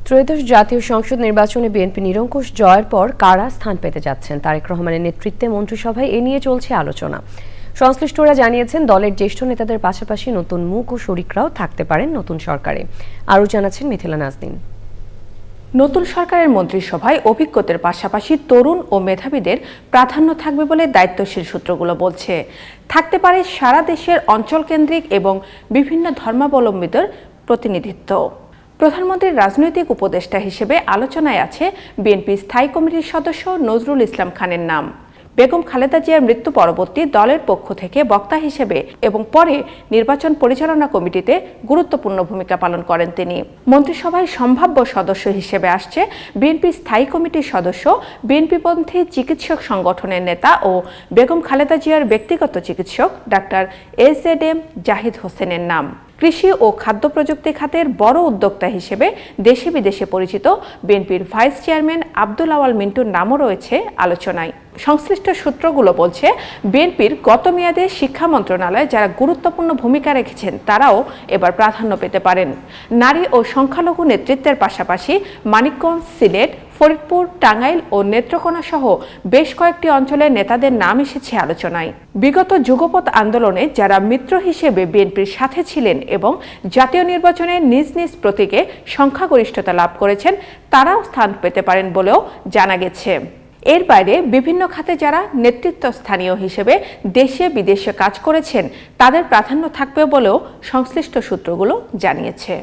ত্রয়োদশ জাতীয় সংসদ নির্বাচনে বিএনপি নিরঙ্কুশ জয়ের পর কারা স্থান পেতে যাচ্ছেন তারেক রহমানের নেতৃত্বে মন্ত্রিসভায় এ নিয়ে চলছে আলোচনা। সংশ্লিষ্টরা জানিয়েছেন দলের জ্যেষ্ঠ নেতাদের পাশাপাশি নতুন মুখ ও শরিকরাও থাকতে পারেন নতুন সরকারে। আরও জানাচ্ছেন মিথিলা নাজনীন। নতুন সরকারের মন্ত্রিসভায় অভিজ্ঞতার পাশাপাশি তরুণ ও মেধাবীদের প্রাধান্য থাকবে বলে দায়িত্বশীল সূত্রগুলো বলছে। থাকতে পারে সারা দেশের অঞ্চলকেন্দ্রিক এবং বিভিন্ন ধর্মাবলম্বীদের প্রতিনিধিত্ব। প্রধানমন্ত্রীর রাজনৈতিক উপদেষ্টা হিসেবে আলোচনায় আছে বিএনপি স্থায়ী কমিটির সদস্য নজরুল ইসলাম খানের নাম। বেগম খালেদা জিয়ার মৃত্যু পরবর্তী দলের পক্ষ থেকে বক্তা হিসেবে এবং পরে নির্বাচন পরিচালনা কমিটিতে গুরুত্বপূর্ণ ভূমিকা পালন করেন তিনি। মন্ত্রিসভায় সম্ভাব্য সদস্য হিসেবে আসছে বিএনপি স্থায়ী কমিটির সদস্য, বিএনপিপন্থী চিকিৎসক সংগঠনের নেতা ও বেগম খালেদা জিয়ার ব্যক্তিগত চিকিৎসক ডাক্তার এজেডএম জাহিদ হোসেনের নাম। কৃষি ও খাদ্য প্রযুক্তি খাতের বড় উদ্যোক্তা হিসেবে দেশে বিদেশে পরিচিত বিএনপির ভাইস চেয়ারম্যান আব্দুল আওয়াল মিন্টুর নামও রয়েছে আলোচনায়। সংশ্লিষ্ট সূত্রগুলো বলছে, বিএনপির গত মেয়াদে শিক্ষা মন্ত্রণালয়ে যারা গুরুত্বপূর্ণ ভূমিকা রেখেছেন তারাও এবার প্রাধান্য পেতে পারেন। নারী ও সংখ্যালঘু নেতৃত্বের পাশাপাশি মানিকগঞ্জ, সিলেট, ফরিদপুর, টাঙ্গাইল ও নেত্রকোনা সহ বেশ কয়েকটি অঞ্চলের নেতাদের নাম এসেছে আলোচনায়। বিগত যুগপৎ আন্দোলনে যারা মিত্র হিসেবে বিএনপির সাথে ছিলেন এবং জাতীয় নির্বাচনে নিজ নিজ প্রতীকে সংখ্যাগরিষ্ঠতা লাভ করেছেন তারাও স্থান পেতে পারেন বলেও জানা গেছে। এর বাইরে বিভিন্ন খাতে যারা নেতৃত্বস্থানীয় হিসেবে দেশে বিদেশে কাজ করেছেন তাদের প্রাধান্য থাকবে বলেও সংশ্লিষ্ট সূত্রগুলো জানিয়েছে।